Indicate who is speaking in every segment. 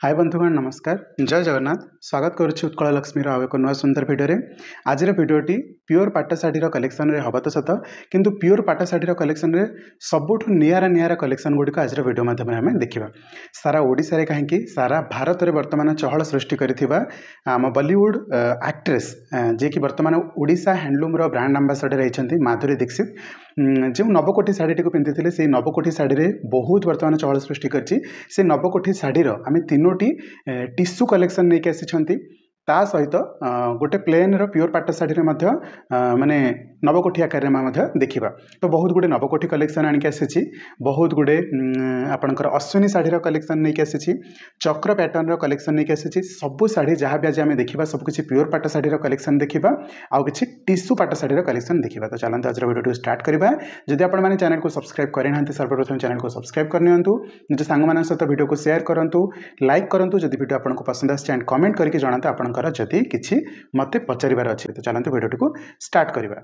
Speaker 1: हाय बंधुगण नमस्कार जय जगन्नाथ स्वागत करुच्ची उत्कल लक्ष्मीर आउ एक नुआ सुंदर भिडियो आज भिडियोटी प्योर पाट शाढ़ी कलेक्शन रे हम तो सत किंतु प्योर पाट शाढ़ी कलेक्शन रे सबुठु नियारा नियारा कलेक्शन गुड़िक आज भिडियो माध्यम आम देखा सारा ओडिशा रे कहीं सारा भारत में वर्तमान चहल सृष्टि करिथिबा आम बॉलीवुड एक्ट्रेस जे कि वर्तमान ओडिशा हैंडलूम रो ब्रांड एम्बेसडर होती माधुरी दीक्षित जो नवकोठी शाढ़ी को पिंधि से नवकोठी शाढ़ी बहुत वर्तमान चहल सृष्टि करछि से नवकोठी शाढ़ीर आम तीनोटी टिश्यू कलेक्शन नहीं आसी ता सहित गोटे प्लेन रो प्योर पाट शाढ़ी माने नवकोठी आकार में देखा तो बहुत गुड़े नवकोठी कलेक्शन आनिक आसी बहुत गुड़े आपणकर अश्विनी शाढ़ीर कलेक्शन नहीं आसी चक्र पैटर्न रो कलेक्शन नहीं आसी सबू शाढ़ी जहाँ भी आज आम देखा सबकि प्योर पाट शाढ़ीर कलेक्शन देखा आउ कि टिश्यू पाट शाढ़ीर कलेक्शन देखा तो चलते आज वीडियो स्टार्ट करवा जदि आपने चैनल को सब्सक्राइब करना सर्वप्रथम चैनल को सब्सक्राइब करनी निज सांग सहित वीडियो को शेयर करूँ लाइक करूँ जदि वीडियो आपको पसंद आसे एंड कमेंट करके जनाते आपंकर जदि किसी मत पचार अच्छे तो चलते वीडियो को स्टार्ट करवा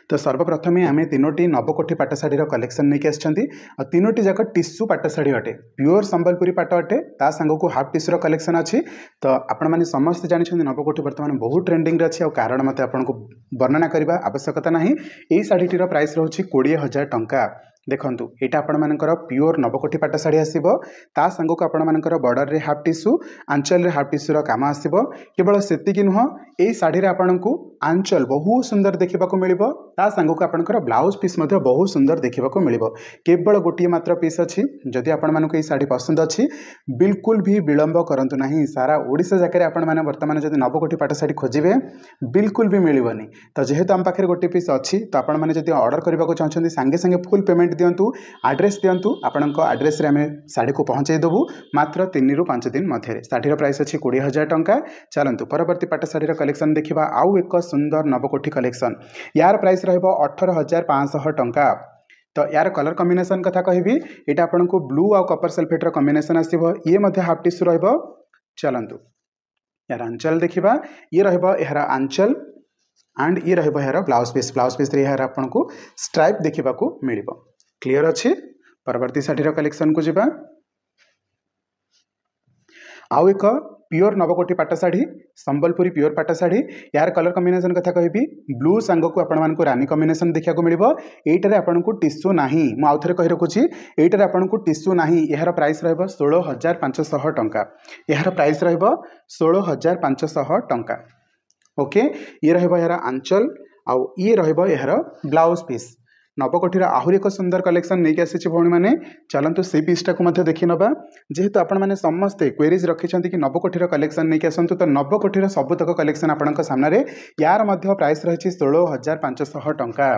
Speaker 1: तो सर्वप्रथम आम तीनोटी नवकोठी पाट शाढ़ीर कलेक्शन नहीं आसछंती और तीनोटी जाक टिश्यू पाट शाढ़ी अटे प्योर संबलपुरी पाट अटे ता सांग को हाफ टिश्यूर कलेक्शन अच्छी तो आपण मैंने समस्त जानते नवकोठी वर्तमान बहुत ट्रेंडिंग अच्छी और कारण मत आपको वर्णना करने आवश्यकता ना यही शाढ़ीटीर प्राइस रोचे 20,000 टंका देखंतु एटा आपण मानकर प्योर नवकोठी पाट शाढ़ी आसीबो ता संग को आपण मानकर बॉर्डर रे हाफ टिश्यू आंचल रे हाफ टिश्यू रो काम आसीबो केवल सेतिकी नुह एई शाढ़ी रे आपण को आंचल बहुत सुंदर देखा मिलिबो ता संग को आपणकर ब्लाउज पीस मध्य बहुत सुंदर देखा मिलिबो केवल गोटे मात्र पीस अच्छी जदि आपण मानक एई शाढ़ी पसंद अच्छी बिल्कुल भी विलंब करंतु नाही सारा ओडिशा जाकर आपण माने वर्तमान जदि नवकोठी पाट शाढ़ी खोजिबे बिल्कुल भी मिलिबोनी तो जेहेतु आम पाखे गोटे पीस अच्छी तो आपण माने जदि ऑर्डर करबा को चाहछन्ती संगे संगे फुल पेमेंट दिंतु आड्रेस दिंतु आपण आड्रेस रे आमे शाढ़ी को पहुँचाई देबू मात्र 3 ରୁ 5 दिन मध्य शाढ़ीर प्राइस अच्छी 20,000 टंका चलतु परवर्ती पाट शाढ़ीर कलेक्शन देखा आउ एक सुंदर नवकोठी कलेक्शन यार प्राइस रहिबो 18,500 टंका तो यार कलर कॉम्बिनेशन कथा कहबी एटा आपन को ब्लू और कॉपर सल्फेट रो कॉम्बिनेशन आसीबो ये मध्य हाफ टिश्यू रहिबो चलतु यार आंचल देखिबा ये रहिबो यार आंचल एंड ये रहिबो यार ब्लाउज पीस रे यार आपन को स्ट्राइप देखिबा को मिलिबो क्लियर अच्छे परवर्ती शाढ़ीर कलेक्शन को जिबा आउ एक प्योर नवकोठी पाट शाढ़ी संबलपुरी प्योर पाट शाढ़ी यार कलर कॉम्बिनेशन कथा कहबी ब्लू सांग को आपण मानक रानी कॉम्बिनेशन देखा को मिलिबो एटारे आपण को टिश्यू नाही मु आउ थरे कहि रखुची एटारे आपण को टिश्यू नाही यार प्राइस रहबो 16,500 टंका यार प्राइस रहबो 16,500 टंका ओके ये रहबो यार आंचल आउ ये रहबो यार ब्लाउज पीस नवकोठीर आहुरी एक सुंदर कलेक्शन नहीं आसी भौणी मैंने चलतु से पीसटा को देखी नवा जेहेतु आपण मैंने समस्ते क्वेरीज रखिंट कि नवकोठीर कलेक्शन नहीं आसतु तो नवकोठीर सबुतक कलेक्शन आपण सामने यार मध्य प्राइस रही 16,500 टंका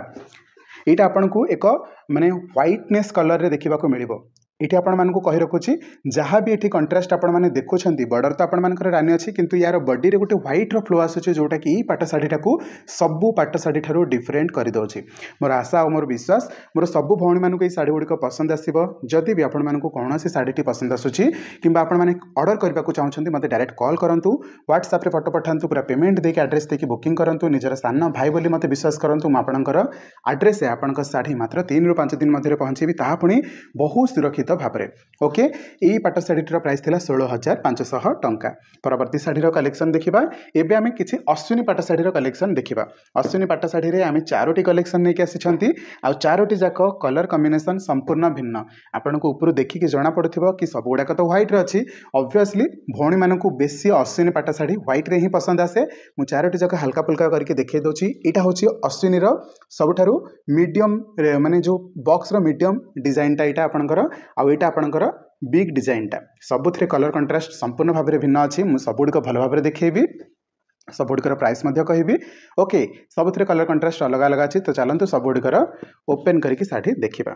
Speaker 1: यहाँ आपण को एक माने व्हाइटनेस कलर रे देखा मिलिबो ये आपण मानक कही रखुची जहाँ भी ये कंट्रास्ट आपण मैंने देखुं बॉर्डर तो आपण मानकर रानी अच्छी किंतु यार बॉडी रे गोटे व्हाइट रो फ्लो आसुचे जोटा कि पाट शाढ़ी टाकू सबू पाट शाढ़ी ठारू डिफरेंट कर दउछि मोर आशा और मोर विश्वास मोर सबू भौणी मानक शाढ़ी गुड़िक पसंद आसीबो जदि भी आपण मानक कौन शाढ़ी पसंद आसुची किंबा आपण माने ऑर्डर करबा को चाहछन्ती मते डायरेक्ट कॉल करंतु व्हाट्सएप रे फोटो पठांतु पूरा पेमेंट देके एड्रेस देके बुकिंग करंतु निजर सान भाई बोली मते विश्वास करंतु म आपणकर एड्रेस आपणकर शाढ़ी मात्र 3 ରୁ 5 दिन मध्य पहुँचेबी ताहा पुणी बहुत सुरक्षित भाव ओके यही पाट शाढ़ीटर प्राइस थिला 16,500 टंका परवर्ती शाढ़ीर कलेक्शन देखिबा एबे आमे किछि अश्विनी पाट शाढ़ीर कलेक्शन देखिबा अश्विनी पाट शाढ़ी रे आमे चारोटी कलेक्शन नै के आसीछंती आ चारोटी जाक कलर कॉम्बिनेशन संपूर्ण भिन्न आपन को ऊपर देखि के जणा पड़थिबो कि सब गुडा तो व्हाइट रे अछि ऑब्वियसली भौणी मानन को बेसी अश्विनी पाट शाढ़ी व्हाइट रे ही पसंद आसे मु चारोटी जाक हल्का फुल्का करके देखै दोछि एटा होछि अश्विनी रो सबठारु मीडियम माने जो बॉक्स रो मीडियम डिजाइन टा एटा आपनकर आ एटा आपनकर बिग डिजाइन टा सबुथरे कलर कंट्रास्ट संपूर्ण भाव में भिन्न अच्छी मुझे सबुड़ भल भाव में देखी सबुड़कर प्राइस कहबी ओके सबुथरे कलर कंट्रास्ट अलग अलग अच्छी तो चलतु सबुड़कर ओपन करके शाढ़ी देखा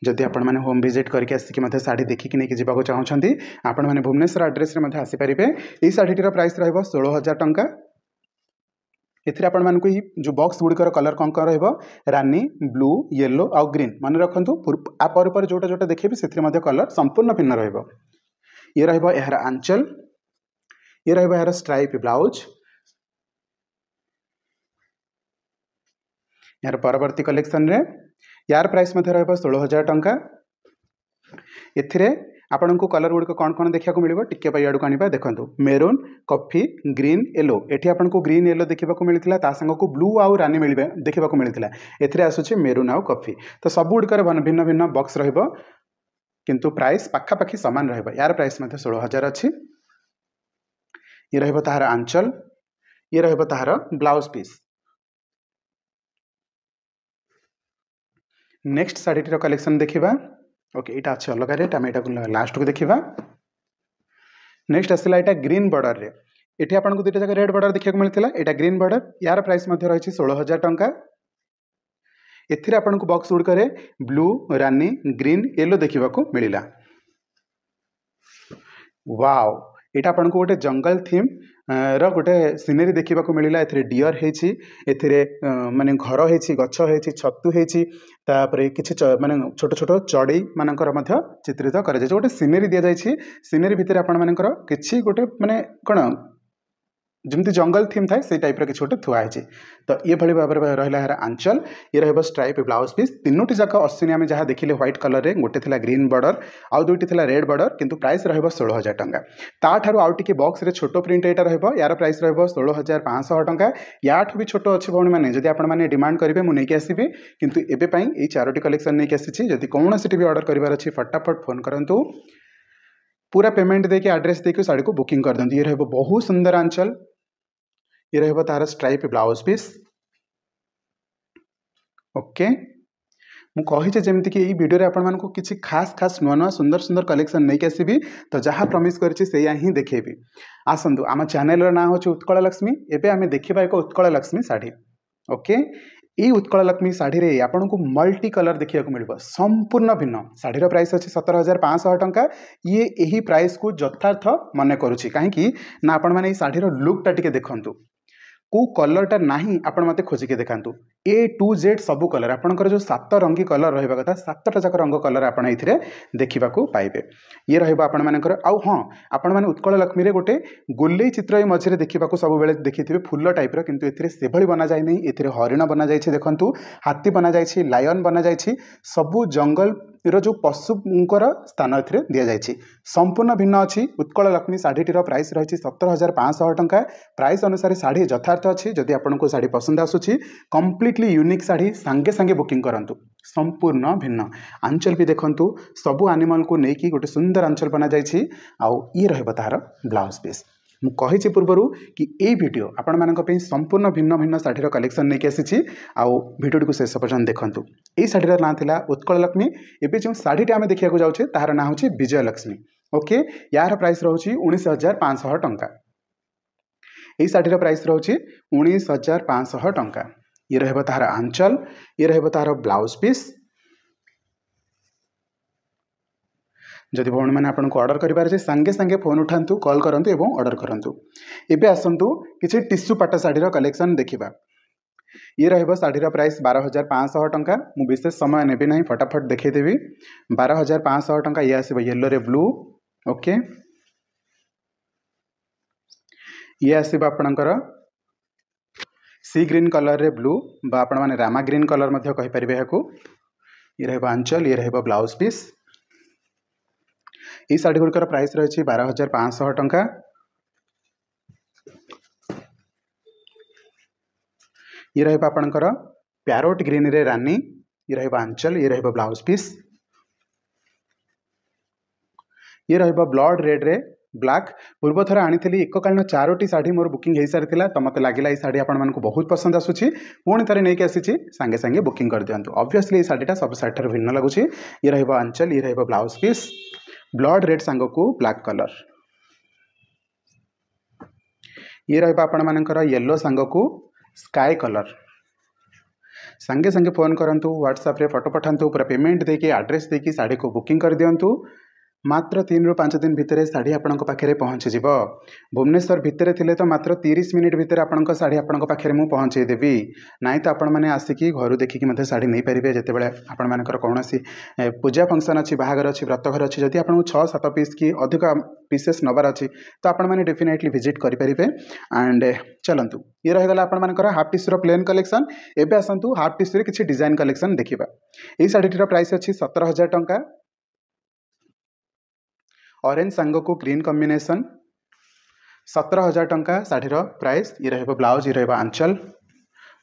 Speaker 1: जदि आपण मैंने होम विजिट करके आसिक शाढ़ी देखिकी नहीं जावाक चाहते आपण मैंने भुवनेश्वर एड्रेस में आसीपारे यही शाढ़ीटीर प्राइस रहिबो 16,000 टंका एथिरे आपण मानकु ही जो बॉक्स गुड़िकर कलर कौन कौन रहिबो रानी ब्लू येलो आउ ग्रीन मन रखंतु आ पर जोटा जोटा देखेबी सेथिरे मध्ये कलर संपूर्ण भिन्न रहिबो ये रहिबो यार आंचल ये रहिबो यार स्ट्राइप ब्लाउज यार परवर्ती कलेक्शन रे यार प्राइस मध्ये रहिबो 16,000 टंका एथिरे आपनको कलर गुड़िक कौन कौन देखा मिले टिके आड़ को आने देखो मेरून कॉफी ग्रीन येलो एठी आपको ग्रीन येलो देखा मिलता सांग को ब्लू आउ रानी मिले देखा मिलता एथिरे आसूचे मेरून आउ कॉफी तो सब गुड़िकर भिन्न भिन्न बॉक्स रहिबो किंतु प्राइस पाखापाखि सामान रहिबो यार प्राइस 16,000 अच्छी ये रहिबो ताहार आंचल ये रहिबो ताहार blouse piece next sari collection देखिबा ओके यहाँ अच्छे अलग रेट आम यहाँ लास्ट को देखा नेक्स्ट आसला यहाँ ग्रीन बॉर्डर रे ये आपको दुटा जगह रेड बॉर्डर देखा मिलता यहाँ ग्रीन बॉर्डर यार प्राइस रही 16,000 टंका एथिरे आपको बॉक्स गुड़िक ब्लू रानी ग्रीन येलो देखा मिलला वाव यहाँ आपको गोटे जंगल थीम रोटे सीनेरी देखा मिलला ए डियर होती माने घर होती गछ होती छतु होती किसी माने छोट छोट चढ़ई मानकर चित्रित कर गोटे सीनेरी दि जाए सीनेरी भितर आपर किसी गोटे माने कौन जमी जंगल थीम थाए से टाइप किसी गोटे थुआई तो ये भाई भाव में रहा है आंचल ये रहा स्ट्राइप ब्लाउज पीस तीनोटी जाक अश्विनी आम जहाँ देखिले व्हाइट कलर रे गोटे थिला ग्रीन बॉर्डर आउ दुईटी थिला रेड बॉर्डर किंतु प्राइस रहा 16,000 टंका ताठारू आउ टिके बॉक्स रे छोटो प्रिंट यहाँ रहा यार प्राइस रहा 16,500 टंका याठू भी छोट अच्छे भौणी मैंने जब आपने डिमांड करेंगे मुझे आसबि किंतु एबेपाई ये 4टी कलेक्शन नहीं आसी जदि कौन सी भी ऑर्डर करार अच्छी फटाफट फोन करूँ पूरा पेमेंट देके एड्रेस देके साड़ी को बुकिंग कर दिखाँ ये रहा बहुत सुंदर आंचल ये रहा तार स्ट्राइप ब्लाउज पीस ओके मुझे जमीक कि वीडियो आपको किसी खास खास नुआ नुआ सुंदर सुंदर कलेक्शन नहीं आसबि तो जहाँ प्रमिश करा ही देखेबी आसतु आम चैनल ना हूँ उत्कल लक्ष्मी एवं आम देखा एक उत्कल लक्ष्मी शाढ़ी ओके ये उत्कल लक्ष्मी शाढ़ी रे आपको मल्टी कलर देखा मिले संपूर्ण भिन्न शाढ़ीर प्राइस अच्छी 17,500 टंका ये यही प्राइस को यथार्थ मन करुच्ची कहीं ना आपण मैंने शाढ़ीर लुकटा टिके देखंतु को कलरटा नहीं आपण मते खोजिके देखांतु A to Z सबू कलर आपणकर जो 7 रंगी कलर रहिबा कथा 7टा जाक रंग कलर आपण एथिरे देखिबाकू पाइबे ये रहिबा आपण मानकर आउ हां आपण माने उत्कल लक्ष्मी रे गोटे गोल्ले चित्र मझिरे देखिबाकू सब बेले देखिथिबे फुल्ल टाइप रो किंतु एथिरे सेभली बना जाय नै एथिरे हरिण बना जायछि देखंतु हाथी बना जायछि लायन बना जायछि सबू जंगल रो जो पशुंकर स्थान एथिरे दिया जायछि संपूर्ण भिन्न अछि उत्कल लक्ष्मी साड़ीटीर प्राइस रही 17,500 टंका प्राइस अनुसार साड़ी यथार्थ अच्छी जदि आपको साड़ी पसंद आसूची कंप्लीटली यूनिक साड़ी सांगे सांगे बुकिंग करंतु संपूर्ण भिन्न आंचल भी देखंतु सबू एनिमल को लेकिन गोटे सुंदर आंचल बना जायछि आउ ये रहबा तार ब्लाउज पीस मु कहिछि पूर्वरु कि ए वीडियो आपण मानक पे संपूर्ण भिन्न भिन्न साड़ीर कलेक्शन नहीं आसी आउ वीडियो को शेष पर्यंत देखंतु ए साड़ीर ना थिला उत्कल लक्ष्मी एबे जो साड़ीटी आमे देखिया जाउछे तार ना होछि विजय लक्ष्मी ओके यार प्राइस रहउछि 19,500 टंका ए साड़ीर प्राइस रहउछि 19,500 टंका ये रहबा तार आंचल ये रहबा तार ब्लाउज पीस जदि भौणी मैंने आपको ऑर्डर करिवार जे सांगे सांगे फोन उठांतु कॉल करंतु एवं ऑर्डर करंतु एबे आसंतु किछि टिश्यू पाटा साड़ीर कलेक्शन देखिबा ये रहबो साड़ीर प्राइस 12,500 टंका मु विशेष समय नेबी नहीं फटाफट देखै देबी 12,500 टंका ये आसीबो येलो रे ब्लू ओके ये आसीबो आपणकर सी ग्रीन कलर रे ब्लू बा आपण माने रामा ग्रीन कलर मध्ये कहि परिबे हाकू ये रहबो आंचल ये रहबो ब्लाउज पीस ये साड़ी गुड़िकर प्राइस रही 12,500 टंका ये रहबा आपणकर पैरोट ग्रीन रे रानी ये रहबा आंचल ये रहबा ब्लाउज पीस ये रहबा ब्लड रेड रे ब्लैक पूर्व थर आनी एककालीन 4टी साड़ी मोर बुकिंग हो सारी तो मत लगे ये साड़ी आपण मानक बहुत पसंद आसूची पुणी थे नहीं आसी सांगे सांगे बुकिंग कर दिंतु ऑब्वियसली ये साड़ीटा सब साड़ी भिन्न लगुच ये रहबा आंचल ये रहबा ब्लाउज पीस ब्लड रेड सांग को ब्लैक कलर ये रहबा आपण मानकर येलो सांग को स्काई कलर सांगे सांगे फोन करंतु व्हाट्सएप रे फोटो पठांतु पूरा पेमेंट देके एड्रेस देके साड़ी को बुकिंग कर दिंतु मात्र 3 ରୁ 5 दिन भितर साड़ी आपण पाखे पहुँची जीव भुवनेश्वर भितर थिले तो मात्र 30 मिनिट भितर आपण साड़ी आपण पाखे मुझे पहुँचे देवी नाई तो आपण मैंने आसिकी घर देखिकी साड़ी नहीं पारे जिते आपण मानकर कौन पूजा फंक्शन अच्छी बाहागर अच्छी व्रतघर अच्छी जदि आपको 6-7 पीस की अधिक पीसेस नबार अच्छी तो आपण मैंने डेफिनेटली विजिट करेंगे एंड चलतु ये रहीगला आपण मानकर हाफ टिश्यूर प्लेन कलेक्शन एवं आसतु हाफ टिश्यू किसी डिजाइन कलेक्शन देखा ये साड़ीटीर प्राइस अच्छी 17,000 टंका ऑरेंज सांग को ग्रीन कॉम्बिनेशन 17,000 टंका शाढ़ीर प्राइस। ये रहिबो ब्लाउज, ये रहिबो आंचल,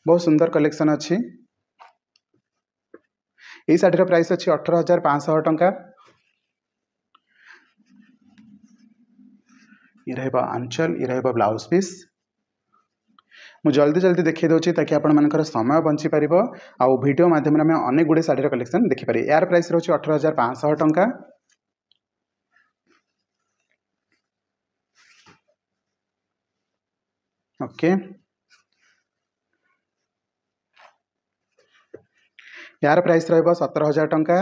Speaker 1: बहुत सुंदर कलेक्शन अच्छी। ये शाढ़ीर प्राइस अच्छी 18,500 टंका। ये रहिबो आंचल, ये रहिबो ब्लाउज पीस। मु जल्दी जल्दी देखी दूसरी ताकि आपण मानकर समय बंची पार आउ वीडियो माध्यम में अनेक गुड़े शाढ़ीर कलेक्शन देखिपारे। यार प्राइस रोचे 18,500 टंका। ओके, यार प्राइस रहिबो 17,000 टंका।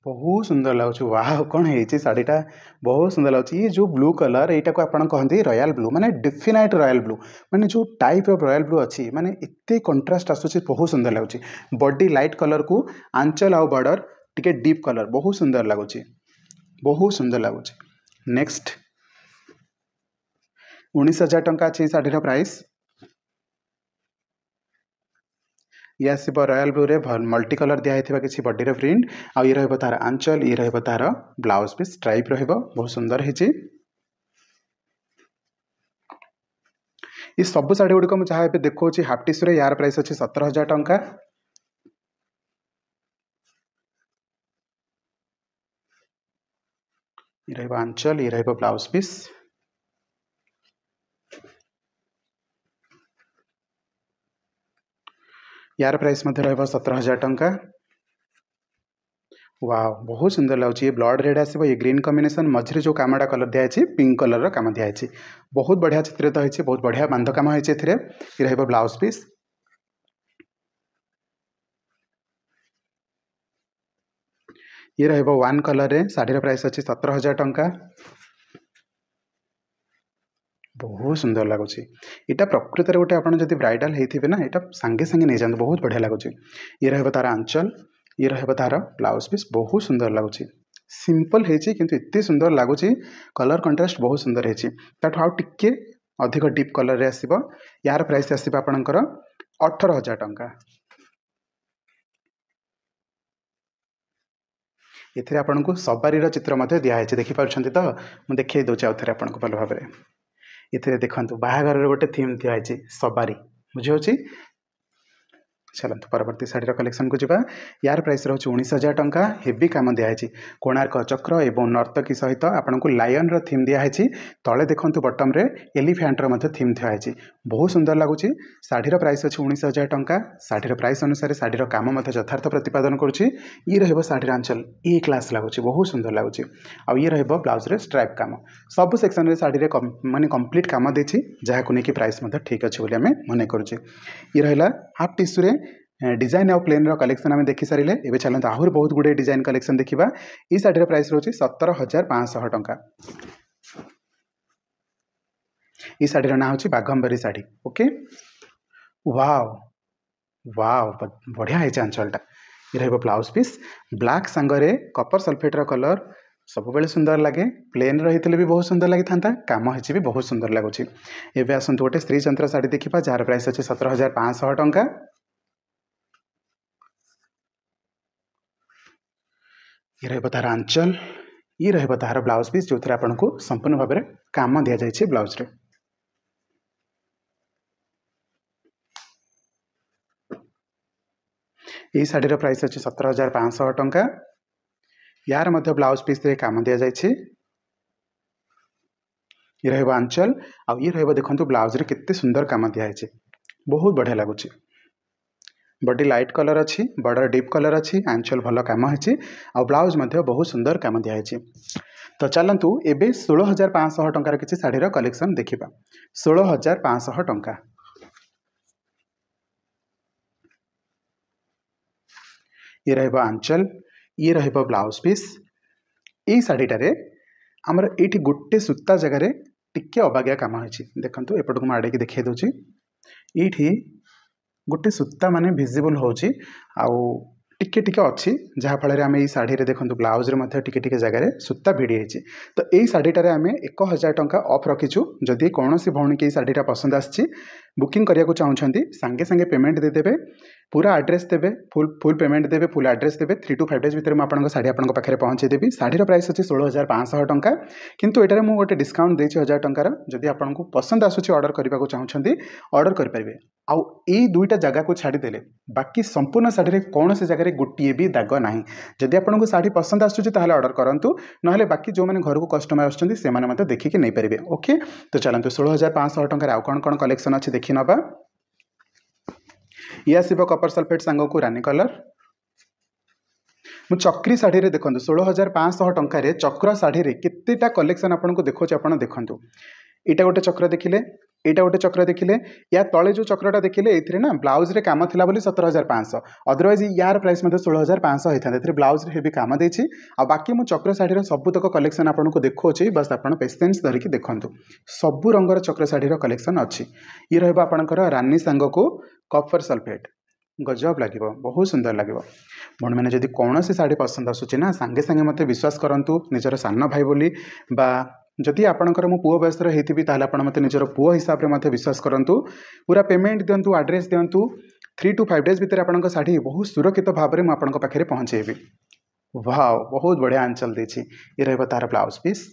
Speaker 1: बहुत सुंदर लगुच। वाह, कौन है शाढ़ीटा, बहुत सुंदर लगुच। ये जो ब्लू कलर यहाँ को आपन कहते रॉयल ब्लू, माने डिफिनाइट रॉयल ब्लू, माने जो टाइप ऑफ रॉयल ब्लू अच्छी, माने इतने कंट्रास्ट आसूँ, बहुत सुंदर लगुच। बॉडी लाइट कलर को आंचल आउ बॉर्डर टिके डीप कलर, बहुत सुंदर लगुच, बहुत सुंदर लगुच। नेक्स्ट 19,000 टंका अच्छी शाढ़ीर प्राइस। ये आसो रॉयल ब्लू रे मल्टी कलर दिखाई किसी बॉडी प्रिंट आउ ये रहिबो तार आंचल, ये रहिबो तार ब्लाउज पीस स्ट्राइप रहिबो, बहुत सुंदर है। ये सब शाढ़ी गुड़िक मुझे देखो हाफ टिश्यू यार प्राइस अच्छी 17,000 टंका। ये रहिबो आंचल, ये रहिबो ब्लाउज पीस। यार प्राइस मध्य रहिबो 17,000 टंका। वाव, बहुत सुंदर लगुच। ये ब्लड रेड आसो, ये ग्रीन कॉम्बिनेशन मझे जो कामटा कलर दिखाई पिंक कलर काम दिखाई, बहुत बढ़िया चित्रित होती, बहुत बढ़िया बांध काम होती। ये रहिबो ब्लाउज पीस। ये रहिबो वन कलर रे, शाढ़ीर प्राइस अच्छी 17,000 टंका। बहुत सुंदर लगुच। यहाँ प्रकृत गोटे आप ब्राइडाल होते ना, यहाँ सांगे सांगे नहीं जाते, बहुत बढ़िया लगुच। ये रहिबो तार आंचल, ये रहिबो तार ब्लाउज पीस, बहुत सुंदर लगुच। सिंपल है किंतु इतने सुंदर लगुच, कलर कंट्रास्ट बहुत सुंदर है। आउ टिके अधिक डीप कलर रे आसीबो। यार प्राइस आसीबो आपनकर 18,000 टंका। एथिरे आपनको सवारी चित्र मध्य दिखाई देखिपार तो मुझे देखिए दूसरे आउ थे आपको भल भाव में। ये देखो बाहागर गोटे थीम दिखाई सवारी, बुझे। चलते परवर्ती शाढ़ीर कलेक्शन को जावा। यार प्राइस रोचे 19,000 टंका। हेवी काम दिखाई कोणार्क चक्र एवं नर्तकी सहित आपको लायन थीम दिखाई। तले देखो बटम रे एलिफेंटर थीम दिखाई, बहुत सुंदर लगुच। शाढ़ीर प्राइस अच्छी 19,000 टंका। शाढ़ीर प्राइस अनुसार शाढ़ीर काम यथार्थ प्रतिपादन करुच्ची। ये रहिबो शाढ़ीर आंचल, ए क्लास लगुच, बहुत सुंदर लगुच। आउ ये रहिबो ब्लाउज रे स्ट्राइप काम। सब सेक्शन रे शाढ़ी माने कंप्लीट काम देछि, जहां नहीं प्राइस ठीक अच्छे बोली आम मन करुचे। ये रहा हाफ टिश्यू रे डिजाइन आउ प्लेन कलेक्शन आम देखी सारे। एवं चलते आहरी बहुत गुड़े डिजाइन कलेक्शन देखा। ये शाढ़ीर प्राइस रोचे 17,500 टंका। ये शाढ़ीर ना हूँ बाघम्बरी शाढ़ी। ओके, वाव वाव, बढ़िया है आंचलटा। ये रहिबो blouse piece, black सांगरे Kapoor सल्फेटर colour सब बेले सुंदर लगे। प्लेन रही भी बहुत सुंदर लगी था, काम हो भी बहुत सुंदर लगुच। एवं आसतु गोटे स्त्री चंद्र शाढ़ी देखा, जार प्राइस अच्छे 17,500 टंका। ये रहिबो तार आंचल, ये रहिबो तार ब्लाउज पीस, जो थे आपको संपूर्ण भाव में काम दि जाए ब्लाउज रे। ये शाढ़ीर प्राइस अच्छे 17,500 टंका। यार मध्य ब्लाउज पीस रे काम दि जाए। ये रहिबो आंचल, आउ ये रहिबो देखंतु ब्लाउज रे केते सुंदर काम दिखाई, बहुत बढ़िया लगुच। बॉडी लाइट कलर अच्छी, बॉर्डर डीप कलर अच्छी, आंचल भल काम है, आ ब्लाउज मध्य बहुत सुंदर काम दिखाई। तो चलतु एबे 16,500 टंकार किसी शाढ़ीर कलेक्शन देखा। 16,500 टंका। ये रहिबो आंचल, ये रहिबो ब्लाउज पीस। ये शाढ़ीटारे आमर ये गोटे सूता जगार टिके अबागिया काम होती, देखो एपट को आड़े देखा दूसरी। ये गोटे सूता माने विजिबल होची आउ टिके टिके अच्छी, जहाँफल आम ये शाढ़ी देखो ब्लाउज टिके टिके जगह सूता भिड़ी होती। तो यही शाढ़ीटार आम 1,000 टंका अफ रखीचु। जदि कौन भौणी की शाढ़ीटा पसंद आसी बुकिंग करने चाहूँगी सांगे सांगे पेमेंट देदेवे पूरा एड्रेस देवे फुल पेमेंट देवे फुल एड्रेस देवे 3 to 5 days भितर मुझे शाढ़ी आपंक पाखे पहुँचेदेवी शाढ़ीर प्राइस अच्छी 16,500 टंका किंतु एटारे मुझे गोटे डिस्काउंट देती 1000 टंकार जदि आपको पसंद आसूँ ऑर्डर करने को चाहूँगी ऑर्डर करेंगे आउ यही दुईटा जगह को छाड़देले बाकी संपूर्ण शाढ़ी कौन से जगह गोटे भी दाग ना जदि आपको शाढ़ी पसंद आसूँ ऑर्डर करूँ ना बाकी जो मैंने घर को कस्टमर आसते देखिए नहीं पारे ओके। तो चलते 16,500 टंकार आउ कौन कौन कलेक्शन अच्छी देखी नवा ये आसो कपर सल्फेट सांग को रानी कलर मु चक्री शाढ़ी देखो 16,500 टंकार चक्र शाढ़ी केतेटा कलेक्शन आपको देखो आप देखूँ यहाँ गोटे चक्र देखिले यहाँ गोटे चक्र देखिले या तले जो चक्रटा देखिले ये ना ब्लाउज रे काम थिला बोली 17,500 अदरवाइज यार प्राइस 16,500 होता है ब्लाउज रे भी काम देछि आ बाकी मु चक्र शाढ़ीर सबुतक कलेक्शन आपको देखुची बस आप पेसेंस धरिकी देखूँ सबू रंगर चक्र शाढ़ीर कलेक्शन अच्छी ये रहा आपंकर रानी सांग को कपर सल्फेट गजब लगे बहुत सुंदर लगे भण मैंने जदि कौन सी शाढ़ी पसंद आसूँ ना सांगे सांगे मत विश्वास करूँ निजर सान भाई बोली बा जदि आपणकर मो पुओ बयसर होती आप मत निजर पुओ हिसाब से विश्वास करूँ पूरा पेमेंट दिंतु एड्रेस दिंतु 3 to 5 days भितर आपंक शाढ़ी बहुत सुरक्षित भाव में आपंक पाखे पहुँचेबी वाह बहुत बढ़िया आंचल देछि ये रहा तार ब्लाउज पीस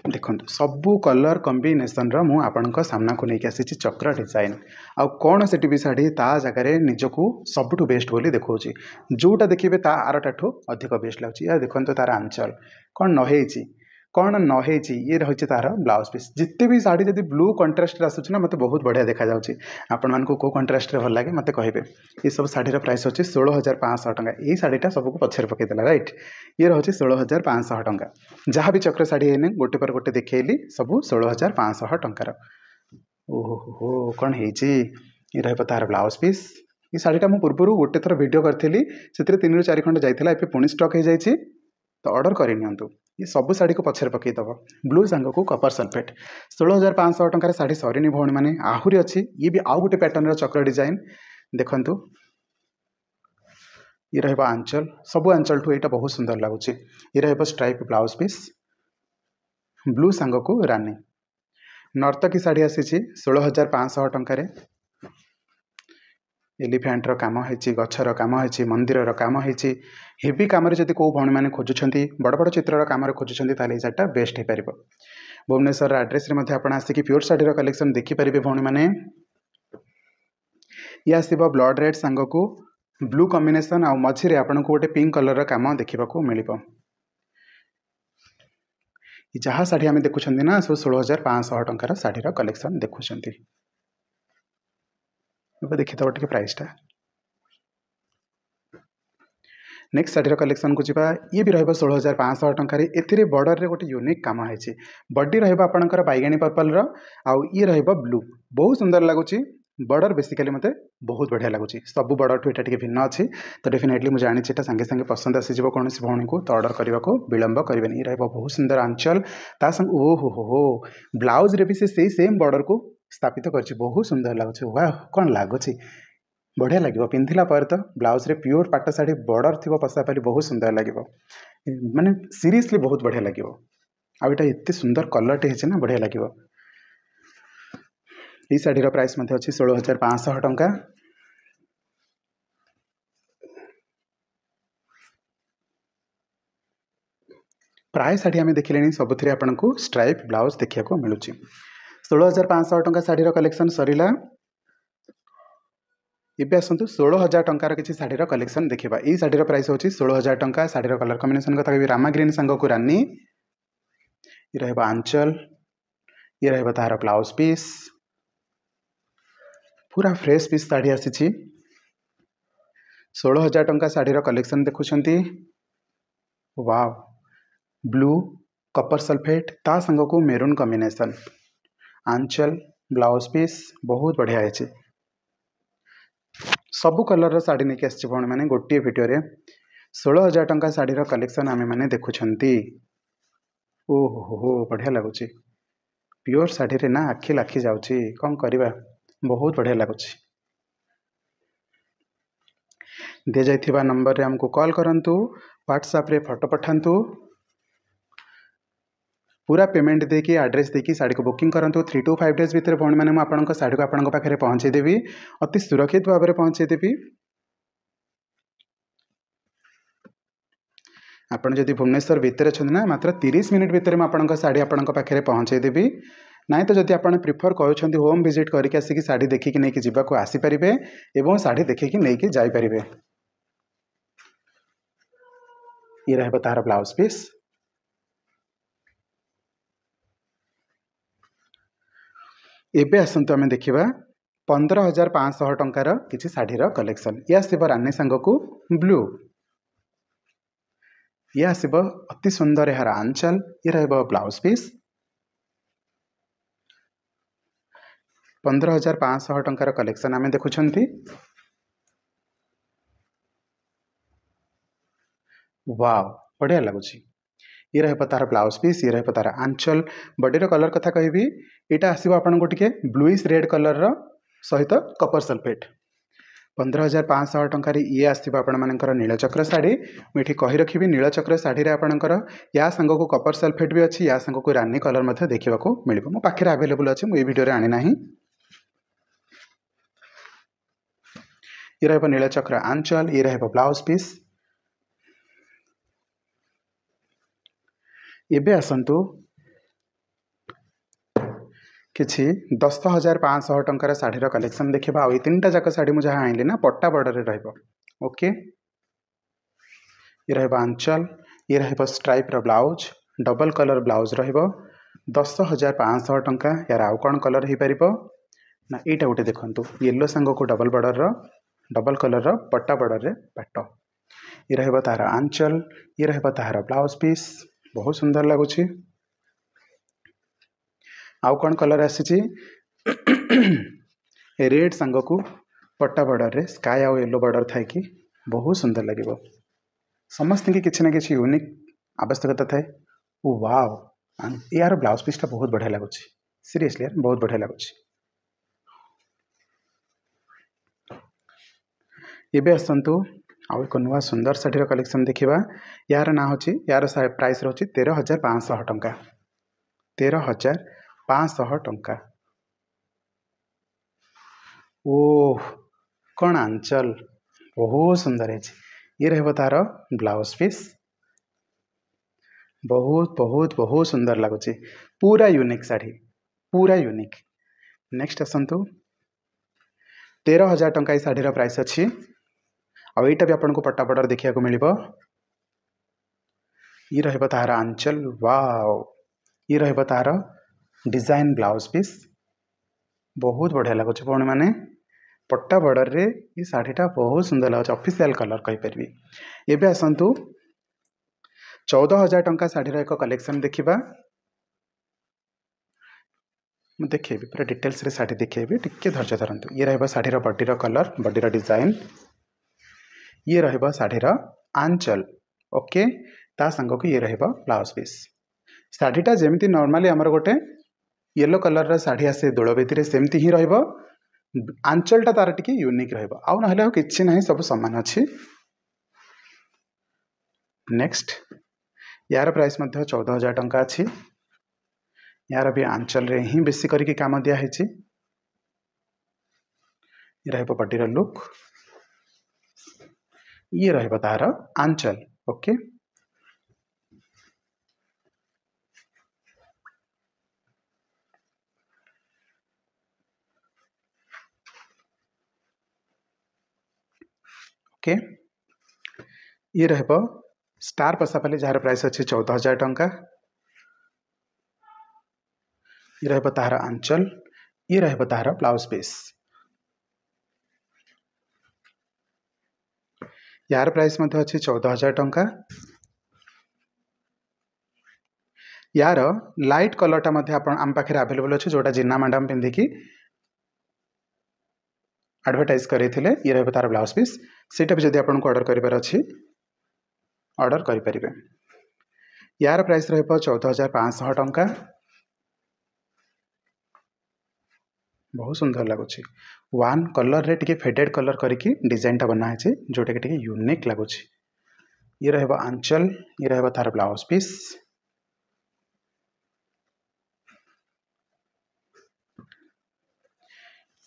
Speaker 1: देखो सबू कलर कम्बिनेसन मुझे सामना को लेकिन आसी चक्र डिजाइन आउ कौन से भी शाढ़ी ता जगह निजक सबुठ बेस्ट बोली देखा जोटा देखिए ता आरटाठू अधिक बेस्ट लगे या देखो तार आंचल कौन कौन नही ये रही तार ब्लाउज पीस जिते भी शाढ़ी जब ब्लू कंट्रास्ट आसूँ ना मत बहुत बढ़िया देखा जाऊँगी आपण मानक कौ कंट्रास्ट भल लगे मत कहे ये सब शाढ़ीर प्राइस अच्छी 16,500 टंका यही शाढ़ीटा सबको पछरे पकईदेला रईट ये रही 16,500 टंका जहाँ भी चक्र शाढ़ी है गोटे पर गोटे देखली सब 16,500 टंकार ओहो कौन ये रहा तार ब्लाउज पीस ये शाढ़ीटा मुझे पूर्व गोटे थर वीडियो करी से 3 ରୁ 4 खंड जाइए पुणी स्टक हो जाए तो ऑर्डर करनी ये सब शाढ़ी को पछरे पकईदब ब्लू सांग को कपर सल्फेट 16,500 टंकार शाढ़ी सरीनी भौणी मैंने आहरी अच्छी ये भी आउ गोटे पैटर्न चक्र डिजाइन देखु ये रहा आंचल सबू आंचल ठू यहाँ बहुत सुंदर लगुच ये रहा स्ट्राइप ब्लाउज पीस ब्लू सांग को रानी नर्तकी शाढ़ी आसी 16,500 टंकार एलिफेंटर काम होती गचर काम होती मंदिर काम होती हेवी कम जब कौ भाई मैंने खोजुंट बड़ बड़ चित्र कम खोजुंट शाढ़ीटा बेस्ट हो पार भुवनेश्वर एड्रेस आप आसिक प्योर शाढ़ीर कलेक्शन देखिपारे भाई मैंने ये आसो ब्लड रेड सांग को ब्लू कॉम्बिनेशन आ मझे आपको गोटे पिंक कलर काम देखा मिल जहाँ शाढ़ी आम देखुं ना सब 16,500 टंकार शाढ़ीर कलेक्शन देखुं देखिए टे प्राइसटा नेक्स्ट शाढ़ीर कलेक्शन को जीवा ये भी रहा 16,500 टंकार ए बॉर्डर रे गोटे यूनिक काम है बॉडी रहा आपंकर बैगणी पर्पल आउ ये रहा ब्लू बहुत सुंदर लगुच बॉर्डर बेसिकली मते बहुत बढ़िया लगुच सब बॉर्डर ठू ये भिन्न अच्छी तो डेफिनेटली मुझे जानी सांगे सांगे पसंद आसीज कौन सी भौणी को तो ऑर्डर करने को विलंब करेंगे ये रहा बहुत सुंदर आंचल ता संग ओहो ब्लाउज रे भी से सेम बॉर्डर को स्थापित कर बहुत सुंदर लगुच वाह कौन लगुच बढ़िया लगे पिंधिला पर तो ब्लाउज रे प्योर पाट शाढ़ी बॉर्डर थी पसापाली बहुत सुंदर लगे माने सीरियसली बहुत बढ़िया लगे आईटा एत सुंदर कलरटे है बढ़िया लगे ये शाढ़ीर प्राइस अच्छी 16,500 टंका प्राय शाढ़ी आम देखिले सबुथ आपको स्ट्राइप ब्लाउज देखा मिलूँ 16,500 टंका शाढ़ीर कलेक्शन सरीला इबे आसतु 16,000 टंकार किसी शाढ़ीर कलेक्शन देखा ये शाढ़ीर प्राइस होची 16,000 टंका शाढ़ीर कलर कॉम्बिनेशन कथा कह रामा ग्रीन सांग को रानी ये रहा आंचल ये रहा तार ब्लाउज पीस पूरा फ्रेश पीस शाढ़ी आसी 16,000 टंका शाढ़ीर कलेक्शन देखुं वाव ब्लू कपर सल्फेट ता संग को मेरून कॉम्बिनेशन आंचल ब्लाउज पीस बहुत बढ़िया है सबू कलर शाढ़ी नहीं आसी भाई मैंने गोटे भिडियो 16,000 टंका शाढ़ीर कलेक्शन आम मैंने देखुंट ओहो बढ़िया लगुच प्योर शाढ़ी ना आखि लाखि जाऊँगी कौन करवा बहुत बढ़िया लगुच दि जाइथिबा नंबर रे हमको कॉल करंतु व्हाट्सएप रे फोटो पठांतु पूरा पेमेंट देकी एड्रेस देकी साड़ी को बुकिंग करंतु 3 to 5 डेज भितर भौणी मैंने आपंक साड़ी को आपंक पाखे पहुँचेदेवी अति सुरक्षित भाव में पहुँचेदेवी। आपड़ जदि भुवनेश्वर भितर अच्छा ना मात्र 30 मिनिट भितर मुझे साड़ी आपंक पाखे पहुँचेदेवी नाई तो जदि आप प्रिफर कर होम विजिट करके आसिक साड़ी देखिकी नहीं जावाक आसीपारे और साड़ी देखिकी नहीं जापारे। ये रहा तार ब्लाउज पीस। एबे आसतु आम देखा 15,500 टंकार किसी शाढ़ीर कलेक्शन। ये आसब रानी सांग को ब्लू, ये आसब अति सुंदर यार आंचल। ये रहा ब्लाउज पीस 15,500 टंकार कलेक्शन आम देखुंत। वाव बढ़िया लगुच। ये रहा तार ब्लाउज पीस, ये रहा तार आंचल। बॉडीर कलर कथा कहि यहाँ आसो आपन को टे ब्लूइश रेड कलर सहित कपर सल्फेट। 15,500 टंकार ये आसो आपर नीलचक्र शाढ़ी। मुझे कही रखी नीलचक्र शाढ़ी आपणकर या सांग को कपर सल्फेट भी अच्छी, या सांग को रानी कलर देखा मिले मो पाखे आवेलेबल अच्छे। मुझे वीडियो आनी ना। ये रहा नीलचक्र आंचल, ये रहा ब्लाउज पीस। एबे आसतु किछि 10,500 टंकार शाढ़ीर कलेक्शन देखा। आ 3टा जाक शाढ़ी मुझे आइली ना पट्टा बॉर्डर रे रहिबो। ओके ये रहा आंचल, ये रहा stripe blouse, double colour blouse रहिबो। 10,500 टंका। यार आउ कौन कलर हो पार ना यहाँ गोटे देखु येलो सांग को डबल बॉर्डर डबल कलर पट्टा बॉर्डर रे पाट। ये रहा तार आंचल, ये रहा तार ब्लाउज पीस। बहुत सुंदर लगुच। आउ कौन कलर आसी रेड सांग को पट्टा बॉर्डर रे स्काई आउ येलो बॉर्डर थाई कि बहुत सुंदर लगे। समस्त की किसी ना कि यूनिक आवश्यकता थाए। ओ वाव यार ब्लाउज पीसटा बहुत बढ़िया लगुच। सीरियसली यार बहुत बढ़िया लगुच। एबे आसतु आउ एक नुआ सुंदर शाढ़ीर कलेक्शन देखा। यार ना होची यार प्राइस रोची 13,500 टंका। 13,500 टंका। ओह कौन आंचल बहुत सुंदर है। ये रहा तार ब्लाउज पीस। बहुत बहुत बहुत सुंदर लगुच। पूरा यूनिक शाढ़ी, पूरा यूनिक। नेक्स्ट आसतु 13,000 टंका शाढ़ीर प्राइस अच्छी। आ यहाँ भी आपको पट्टा बॉर्डर देखा मिल। ये रहा तार आंचल। वाव ये रहा तार डिजाइन ब्लाउज पीस। बहुत बढ़िया लगुच भौणी मैंने पट्टा बॉर्डर रे ये शाढ़ीटा बहुत सुंदर लगुच। ऑफिशियल कलर कहीपरि। एबे आसतु 14,000 टंका शाढ़ीर एक कलेक्शन देखा। मुझे देखेबी पूरा डिटेल्स रे शाढ़ी देखेबी, टिके धैर्य धरतु। ये रहा शाढ़ीर बॉडीर कलर, बॉडीर डिजाइन। ये रहा शाढ़ीर आंचल। ओके ता सांग को ये रहा ब्लाउज पीस। शाढ़ीटा जमी नॉर्मली आमर गोटे येलो कलर शाढ़ी आसे दोलवेदी सेमती ही रहिबो। आंचलटा तार टिके यूनिक रहिबो। आउ नहले किछि नाही, सब समान अछि। नेक्स्ट यार प्राइस मध्य 14,000 टंका अच्छी। यार भी आंचल रे ही बेसी करके काम दिया है। ये रहा बॉडीर लुक, ये रहा तार आंचल। ओके ओके ये रहा स्टार पसापाली जार प्राइस अच्छी 14,000 टंका। ये रहा तार आंचल, ये रहा तार ब्लाउज पीस। यार प्राइस मध्य अच्छी 14,000 टंका। यार लाइट कलरटा आम पाखे आवेलेबल अच्छे, जोटा जिन्ना मैडम पिंधिकी एडवर्टाइज करते। ये रहा तार ब्लाउज पीस। सेटा भी जब आपको ऑर्डर करार अच्छी ऑर्डर करें। यार प्राइस रहा 14,500 टंका। बहुत सुंदर लगुच। वन कलर रे टिके फेडेड कलर करके डिजाइनटा बनाई जोटा कि यूनिक लगुच। ये रहा आंचल, ये रहा तार ब्लाउज पीस।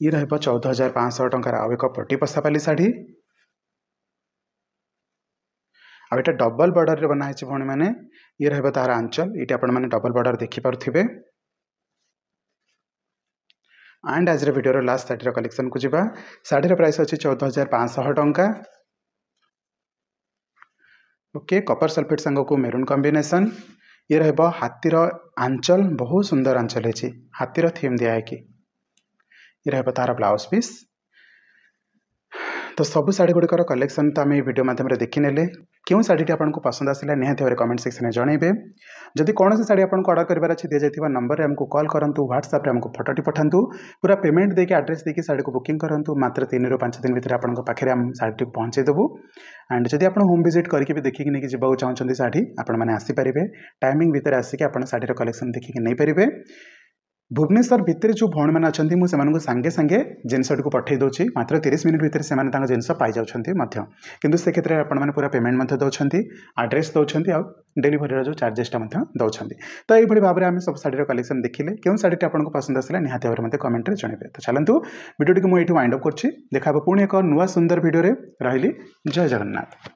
Speaker 1: ये रहिबो 14,500 टंकार आउ एक पटी पसापाली शाढ़ी आ एटा डबल बॉर्डर रे बना है भौणी मैंने ये रहिबो तार आंचल ये आपण मैंने डबल बॉर्डर देखि पारुथिबे एंड आज वीडियो लास्ट शाढ़ी कलेक्शन को जीवा शाढ़ी प्राइस अच्छी 14,500 टंका ओके कपर सल्फेट सांग को मेरून कॉम्बिनेशन ये रहिबो हाथीर आंचल बहुत सुंदर आंचल है हाथीर थीम दिया है कि ये रहिबो तार ब्लाउज पीस तो सब शाढ़ी गुड़िकर कलेक्शन तो आम वीडियो माध्यम देखने क्यों शाढ़ी आपको पसंद आसला निहाती भाव कमेंट सेक्शन में जनइबे जदि कौन शाढ़ी आपको ऑर्डर करार अच्छे दी जाए नंबर में आमको कॉल करूँ व्हाट्सएप आमको फोटोटी पठातु पूरा पेमेंट देके एड्रेस देके शाढ़ी को बुकिंग करूँ मात्र 3 ରୁ 5 दिन भितर आपको पाखे आम शाढ़ी पहुँचेदेवु एंड जदि आप होम विजिट करके भी देखिए नहीं जावाक चाहते शाढ़ी आपने आसीपारे टाइमिंग भितर आसिक आप शाढ़ीर कलेक्शन देखिए नहीं पारे भुवनेश्वर भितर जो भौणी मैंने अच्छा मुझे सांगे सांगे जिनसटी को पठे दूसरी मात्र 30 मिनट भितर से जिनस पाई जाऊँच किंतु से क्षेत्र में आपने पूरा पेमेंट दौरान आड्रेस दौरान आ डेलीवरी जो चार्जेसटा दौरान तो ये भाव में आम सब शाढ़ीर कलेक्शन देखिले क्यों शाढ़ी आपको पसंद आसला निहाती भाव में कमेंट में जनइबे तो चलतु वीडियो को मुझे वाइंड अप कर देखा पुणी एक नुआ सुंदर वीडियो रही जय जगन्नाथ।